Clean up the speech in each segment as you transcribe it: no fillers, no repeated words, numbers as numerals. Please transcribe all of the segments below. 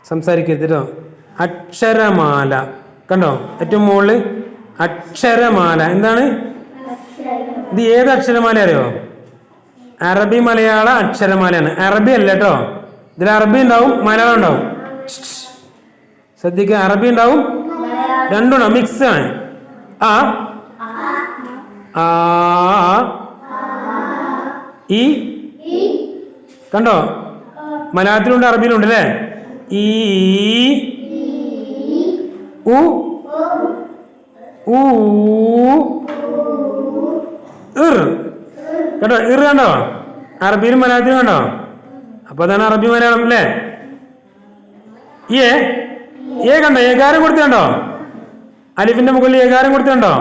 സംസാരിക്കരുത് കേട്ടോ. അക്ഷരമാല കണ്ടോ, ഏറ്റവും മുകളിൽ അക്ഷരമാല. എന്താണ് ഇത്? ഏത് അക്ഷരമാല അറിയോ? അറബി മലയാള അക്ഷരമാലയാണ്. അറബി അല്ല കേട്ടോ, ഇതിൽ അറബി ഉണ്ടാവും, മലയാളം ഉണ്ടാവും. ശ്രദ്ധിക്കുക, അറബി ഉണ്ടാവും, രണ്ടുണ്ടാവും, മിക്സ് ആണ്. ആ ആ ഈ കണ്ടോ, മലയാളത്തിലുണ്ട്, അറബിയിലുണ്ട് അല്ലേ. ഈ ഉ ഊ ഇർ കേട്ടോ, ഇർ കണ്ടോ, അറബിയിലും മലയാളത്തിലും കണ്ടോ. അപ്പൊ അതാണ് അറബി മലയാളം അല്ലേ. ഏ കണ്ടോ, ഏകാരം കൊടുത്തുണ്ടോ, അലിഫിന്റെ മുകളിൽ ഏകാരം കൊടുത്തുണ്ടോ.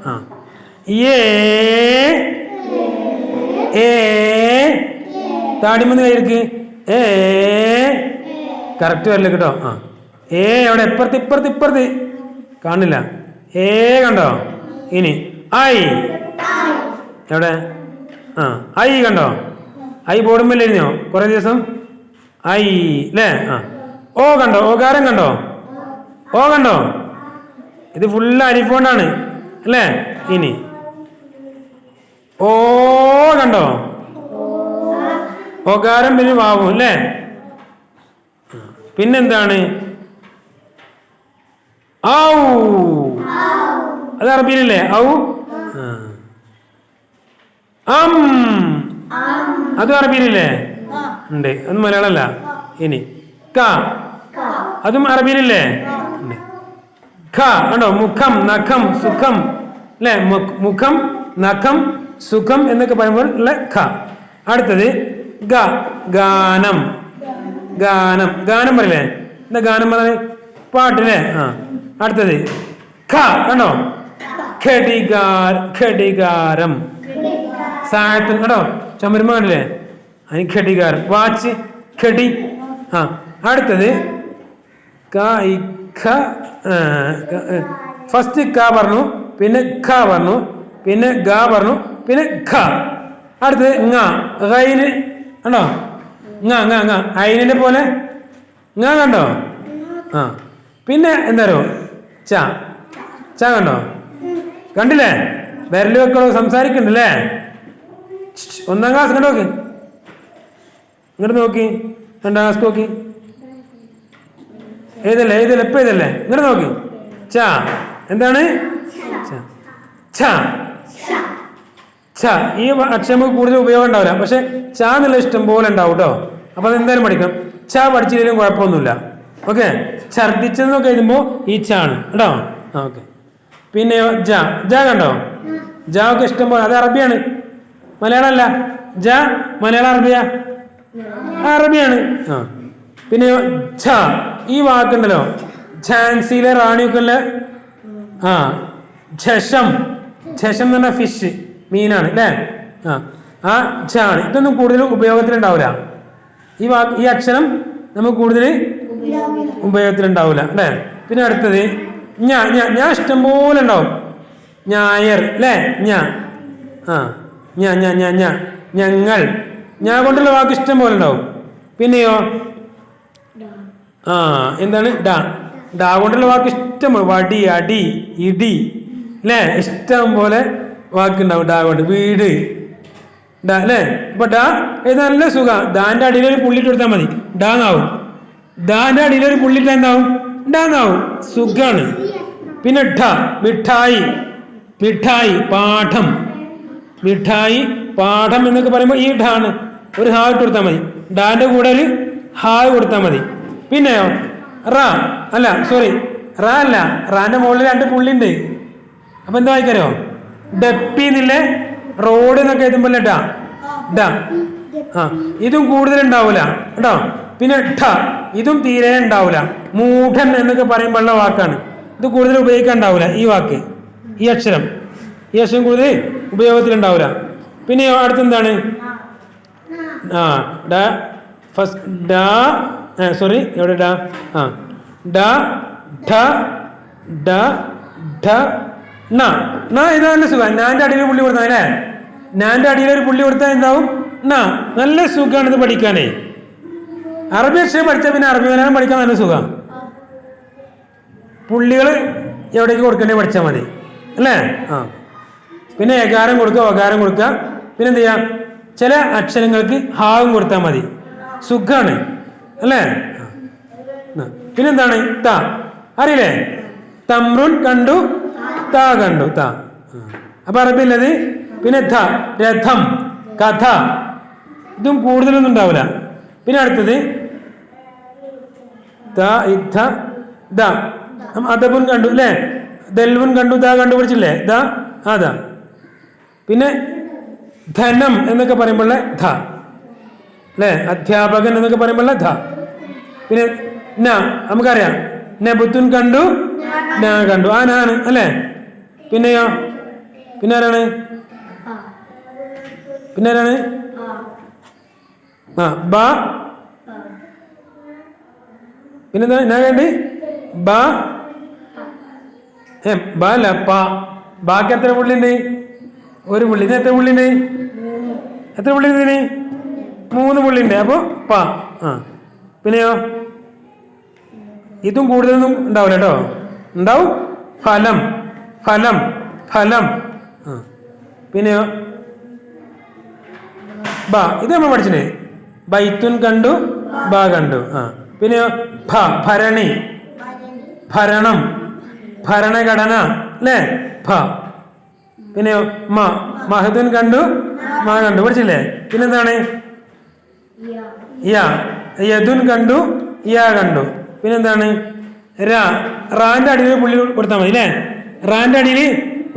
ആ താടിമന്ന് കയ്യിലേക്ക് കറക്റ്റ് വരില്ല കേട്ടോ. ആ എവിടെ, ഇപ്പുറത്ത് കാണില്ല. കണ്ടോ. ഇനി ഐ എവിടെ? ആ ഐ കണ്ടോ, ഐ ബോർഡുമ്മല്ലായിരുന്നോ കുറെ ദിവസം? ഐ അല്ലേ. ആ ഓ കണ്ടോ, ഓകാരം കണ്ടോ, ഓ കണ്ടോ, ഇത് ഫുള്ള് അരിഫോണ്ടാണ് അല്ലേ. ഇനി ഓ കണ്ടോ, ഓകാരം പിന്നെ വാവും അല്ലേ. പിന്നെന്താണ്? ഔ, അത് അറബിയിലല്ലേ ഔ. അതും അറബിയിലല്ലേ ഉണ്ട്, അത് മലയാളമല്ല. ഇനി ക, അതും അറബിയിലല്ലേ ഉണ്ട്. ഖ കണ്ടോ, മുഖം നഖം സുഖം അല്ലെ. മുഖം നഖം സുഖം എന്നൊക്കെ പറയുമ്പോൾ ഉള്ള ഖ. അടുത്തത് ഗ, ഗാനം. ഗാനം, ഗാനം പറയില്ലേ, എന്താ ഗാനം പറഞ്ഞ പാട്ടില്ലേ. ആ അടുത്തത് ഖ കണ്ടോ, ഘടികാരം. സായത്തിൽ കണ്ടോ, ചമരുമ്പ കണ്ടില്ലേ, അതിന് ഘടികാരം. വാച്ച്, ഘടി. ആ അടുത്തത് ഫസ്റ്റ് ക പറഞ്ഞു, പിന്നെ ഖ പറഞ്ഞു, പിന്നെ ഗ പറഞ്ഞു, പിന്നെ ഖ. അടുത്തത് ഗൈന് കണ്ടോ, ഐനിന്റെ പോലെ കണ്ടോ. ആ പിന്നെ എന്താ ച കണ്ടോ, കണ്ടില്ലേ, വിരല് വെക്കളോ, സംസാരിക്കണ്ടല്ലേ. 1ാം ക്ലാസ് കണ്ടോ, നോക്കി ഇങ്ങോട്ട് നോക്കി, 2ാം ക്ലാസ് നോക്കി, ഏതല്ലേ ഇപ്പൊ ഇതല്ലേ, ഇങ്ങോട്ട് നോക്കി. ച എന്താണ്? ഛ. ഈ അക്ഷരം കൂടുതൽ ഉപയോഗം ഉണ്ടാവില്ല, പക്ഷെ ച എന്നുള്ള ഇഷ്ടം പോലെ ഉണ്ടാവും കേട്ടോ. അപ്പൊ അതെന്തായാലും പഠിക്കണം. ച പഠിച്ചില്ലെങ്കിലും കുഴപ്പമൊന്നുമില്ല. ഓക്കെ, ഛർദിച്ചെന്നൊക്കെ എഴുതുമ്പോൾ ഈ ച ആണ് കേട്ടോ. ഓക്കെ, പിന്നെയോ ജ കണ്ടോ, ജ ഒക്കെ ഇഷ്ടം പോലെ, അത് അറബിയാണ്, മലയാളം അല്ല. ജ മലയാളം അറബിയാ, അറബിയാണ്. ആ പിന്നെയോ ഝ, ഈ വാക്കുണ്ടല്ലോ, ഝാൻസിയിലെ റാണിയൊക്കെ ഉള്ള ഝഷം. ഝഷം എന്ന് പറഞ്ഞാൽ ഫിഷ്, മീനാണ് അല്ലേ. ആ ഝാണ്. ഇതൊന്നും കൂടുതൽ ഉപയോഗത്തിലുണ്ടാവില്ല. ഈ അക്ഷരം നമുക്ക് കൂടുതൽ ഉപയോഗത്തിലുണ്ടാവില്ല അല്ലേ. പിന്നെ അടുത്തത് ഞാൻ ഇഷ്ടം പോലെ ഉണ്ടാവും. ഞായർ അല്ലേ, ഞങ്ങൾ. ഞാൻ കൊണ്ടുള്ള വാക്ക് ഇഷ്ടം പോലെ ഉണ്ടാവും. പിന്നെയോ എന്താണ്? ഡാ കൊണ്ടുള്ള വാക്ക് ഇഷ്ടം പോലെ. വടി, അടി, ഇടി അല്ലേ, ഇഷ്ടം പോലെ വാക്കുണ്ടാവും ഡാ കൊണ്ട്. വീട്, ഡാ അല്ലേ. അപ്പൊ ഡാ ഇത് നല്ല സുഖം. ദാന്റെ അടിയിലൊരു പുള്ളിട്ട് കൊടുത്താൽ മതി, ഡാന്നാവും. ദാന്റെ അടിയിലൊരു പുള്ളിട്ട് എന്താവും? ഡാന്നാവും. സുഖാണ്. പിന്നെ മിഠായി, പാഠം. മിഠായി, പാഠം എന്നൊക്കെ പറയുമ്പോൾ ഈ ഡാണ്, ഒരു ഹാ ഇട്ട് കൊടുത്താൽ മതി. ഡാന്റെ കൂടെ ഒരു ഹാ കൊടുത്താൽ മതി. പിന്നെയോ റാ അല്ല, റാന്റെ മുകളിൽ 2 പുള്ളിണ്ട്. അപ്പൊ എന്താ വായിക്കാരോ? ഡപ്പി എന്നില്ലേ, റോഡ് എന്നൊക്കെ എഴുതുമ്പോൾ ഡ. ഇതും കൂടുതൽ ഉണ്ടാവൂല കേട്ടോ. പിന്നെ ഇതും തീരെ ഉണ്ടാവൂല. മൂഢൻ എന്നൊക്കെ പറയുമ്പോഴുള്ള വാക്കാണ്. ഇത് കൂടുതൽ ഉപയോഗിക്കാൻ ഉണ്ടാവൂല ഈ വാക്ക്, ഈ അക്ഷരം കൂടുതൽ ഉപയോഗത്തിലുണ്ടാവൂല. പിന്നെ അടുത്തെന്താണ്? എവിടെ ഇതാണ് സുഖം. നാന്റെ അടിയിൽ പുള്ളി കൊടുത്താൽ അല്ലേ, നാന്റെ അടിയിൽ ഒരു പുള്ളി കൊടുത്താൽ എന്താവും? നല്ല സുഖമാണ് ഇത് പഠിക്കാനേ. അറബി അക്ഷരം പഠിച്ചാൽ പിന്നെ അറബി മലയാളം പഠിക്കാൻ നല്ല സുഖം. പുള്ളികൾ എവിടേക്ക് കൊടുക്കേണ്ടി പഠിച്ചാൽ മതി അല്ലേ? ആ പിന്നെ എകാരം കൊടുക്കുക, ഒകാരം കൊടുക്കുക. പിന്നെ എന്ത് ചെയ്യാം, ചില അക്ഷരങ്ങൾക്ക് ഹാവും കൊടുത്താൽ മതി, സുഖാണ് അല്ലേ? പിന്നെന്താണ് ത, അറിയില്ലേ? തമ്രുൻ കണ്ടു, ത കണ്ടു, ത. അപ്പൊ അറബിയുള്ളത്. പിന്നെ ധ, രഥം, കഥ. ഇതും കൂടുതലൊന്നും ഉണ്ടാവില്ല. പിന്നെ അടുത്തത് ത, ഇദ്ധ, ദ. അദബുൻ കണ്ടു അല്ലേ? ദൽവുൻ കണ്ടു, ദ കണ്ടുപിടിച്ചില്ലേ? ദ, അതാ. പിന്നെ ധനം എന്നൊക്കെ പറയുമ്പോൾ ധ അല്ലേ? അധ്യാപകൻ എന്നൊക്കെ പറയുമ്പോൾ ധ. പിന്നെ ന, നമുക്കറിയാം. നബുത്തുൻ കണ്ടു, ന കണ്ടു, ആ നാണ് അല്ലേ? പിന്നെയോ, പിന്നെ ആരാണ്? പിന്നെ ആരാണ്? ആ ബ. പിന്നെന്താ ഞാൻ കണ്ട്? ബ, ബ അല്ല പ. ബാക്കി എത്ര പുള്ളിണ്ട്? ഒരു പുള്ളി. ഇത് എത്ര പുള്ളിണ്ട്? എത്ര പുള്ളി ഇതിന്? 3 പുള്ളിണ്ട്. അപ്പൊ പ. ആ പിന്നെയോ, ഇതും കൂടുതലൊന്നും ഉണ്ടാവില്ല കേട്ടോ. ഉണ്ടാവും ഫലം, ഫലം, ഫലം. ആ പിന്നെയോ ബ. ഇത് നമ്മൾ പഠിച്ചില്ലേ? ബൈത്തുൻ കണ്ടു, ബ കണ്ടു. ആ പിന്നെയോ ഭ, ഭരണി, ഭരണം, ഭരണഘടന അല്ലേ? ഭ. പിന്നെയോ മ, മഹദുൻ കണ്ടു, മ കണ്ടു, പഠിച്ചില്ലേ? പിന്നെന്താണ്? യ, യദുൻ കണ്ടു, യ കണ്ടു. പിന്നെന്താണ്? ര, റാന്റെ അടിയിൽ പുള്ളി കൊടുത്താൽ മതി അല്ലേ? റാന്റെ അടിയിൽ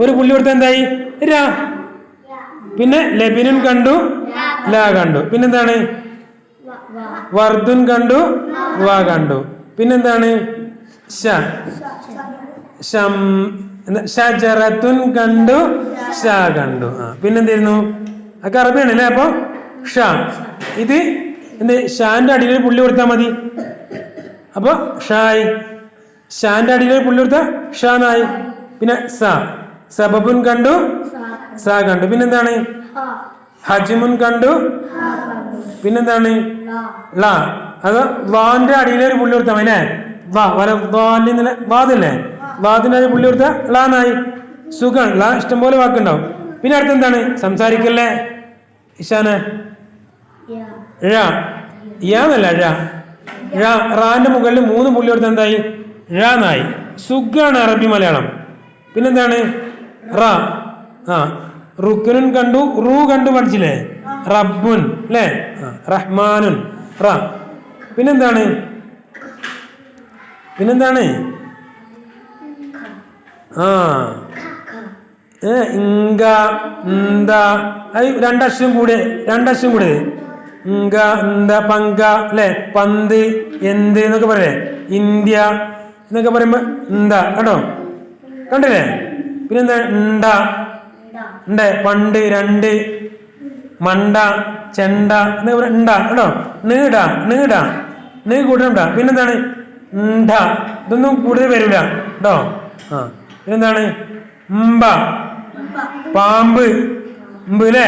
ഒരു പുള്ളി കൊടുത്താൽ എന്തായി? ര. പിന്നെ ലബിനുൻ കണ്ടു, ല കണ്ടു. പിന്നെന്താണ്? വർദുൻ കണ്ടു, വ കണ്ടു. പിന്നെന്താണ്? ഷ, ഷജറത്തുൻ കണ്ടു, ഷ കണ്ടു. ആ പിന്നെന്തായിരുന്നു? ഒക്കെ അറബിയാണ് അല്ലേ? അപ്പൊ ഷ. ഇത് എന്ത്? ഷാന്റെ അടിയിൽ പുള്ളി കൊടുത്താൽ മതി. അപ്പൊ ഷായി. ഷാന്റെ അടിയിൽ പുള്ളി കൊടുത്താൽ ഷാനായി. പിന്നെ സ, സബബുൻ കണ്ടു, സ കണ്ടു. പിന്നെന്താണ്? ഹജ്മുൻ കണ്ടു. പിന്നെന്താണ്? ല. അത് വാന്റെ അടിയിൽ ഒരു പുള്ളി കൊടുത്താൽ മതി അല്ലേ? വാദല്ലേ? വാദിന്റെ അടിയിൽ പുള്ളി കൊടുത്താൽ ലാനായി. സുഖം. ല ഇഷ്ടംപോലെ വാക്കുണ്ടാവും. പിന്നെ അടുത്തെന്താണ്? സംസാരിക്കല്ലേ ഇഷാന്? ഴ, യാന്നല്ല ഴ. ഴ, റാന്റെ മുകളിൽ 3 പുള്ളി കൊടുത്താൽ എന്തായി? ഴാന്നായി. സുഖാണ് അറബി മലയാളം. പിന്നെന്താണ്? റ. ആ റുക്കുനുൻ കണ്ടു, റൂ കണ്ടു, പഠിച്ചില്ലേ? റബ്ബുൻ അല്ലേ? റഹ്മാനുൻ, റ. പിന്നെന്താണ്? പിന്നെന്താണ്? ആ ഇങ്ക, ഇന്ത. അത് 2 അക്ഷരം കൂടെ, 2 അക്ഷരം കൂടെ. ഇങ്ക, ഇന്ത, പങ്ക അല്ലെ? പന്ത്, എന്ത് എന്നൊക്കെ പറയേ? ഇന്ത്യ എന്നൊക്കെ പറയുമ്പോ എന്താ കേട്ടോ, കണ്ടില്ലേ? പിന്നെന്താ? ഉണ്ട, ഉണ്ട്, പണ്ട്, 2, മണ്ട, ചെണ്ട എന്നൊക്കെ പറയാം. ഉണ്ട കേട്ടോ. നീട, നീട, നീ കൂട്ടണ്ട. പിന്നെന്താണ്? ഉണ്ട. ഇതൊന്നും കൂടുതൽ വരില്ല കേട്ടോ. ആ പിന്നെന്താണ്? ഉമ്പ, പാമ്പ്, ഉമ്പ് അല്ലേ?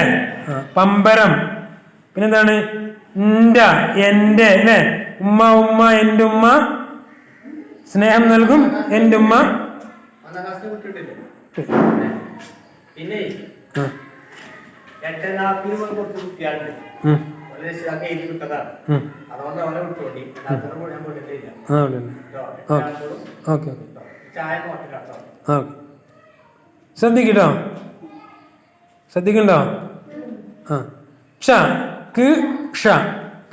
പമ്പരം. പിന്നെന്താണ്? ഇൻഡ, എൻ്റെ അല്ലേ? ഉമ്മ, ഉമ്മ, എൻ്റെ ഉമ്മ സ്നേഹം നൽകും, എൻ്റെ ഉമ്മ. പിന്നെ ശ്രദ്ധിക്കട്ടോ, ശ്രദ്ധിക്കണ്ടോ? ആ ക്ഷ, ക്, ക്ഷ,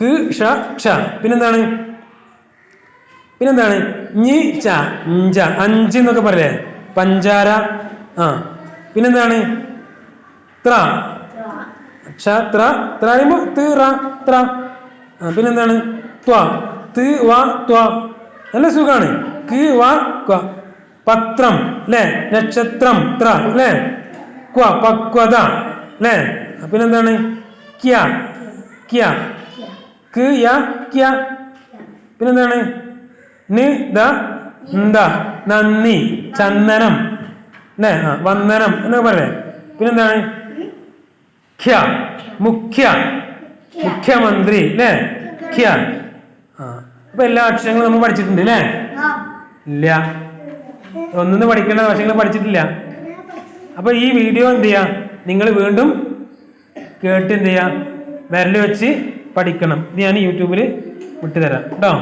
ക്, ക്ഷ, ക്ഷ. പിന്നെന്താണ്? പിന്നെന്താണ്? ഞി, ച, ഇഞ്ച, 5 എന്നൊക്കെ പറയേ? പഞ്ചാര. ആ പിന്നെന്താണ്? ത്ര, ക്ഷ, ത്ര, ത്ര പറയുമ്പോ ത്, റ, ത്ര. ആ പിന്നെന്താണ്? ത്വ, ത്, വ, ത്വ. നല്ല സുഖാണ്. ക്, വ, ക്വ. പത്രം അല്ലേ? നക്ഷത്രം, ത്ര അല്ലേ? ക്വ, പക്വത അല്ലേ? പിന്നെന്താണ്? ക്യ, ക്യ, ക്, യ, ക്യ. പിന്നെന്താണ്? നി, ദ, ന്ത, നന്ദി, ചന്ദനം അല്ലേ? വന്ദനം എന്നൊക്കെ പറയേ? പിന്നെന്താണ്? ഖ്യ, മുഖ്യ, മുഖ്യമന്ത്രി അല്ലേ? ഖ്യ. ആ അപ്പൊ എല്ലാ അക്ഷരങ്ങളും നമ്മൾ പഠിച്ചിട്ടുണ്ട് അല്ലേ? ഇല്ല, ഒന്നും പഠിക്കേണ്ട അക്ഷരങ്ങൾ പഠിച്ചിട്ടില്ല. അപ്പൊ ഈ വീഡിയോ എന്ത് ചെയ്യാ, നിങ്ങൾ വീണ്ടും കേട്ട് എന്ത് ചെയ്യാ, വിരൽ വെച്ച് പഠിക്കണം. ഇത് ഞാൻ യൂട്യൂബിൽ വിട്ടുതരാം കേട്ടോ,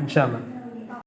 ഇൻഷാ അല്ലാ.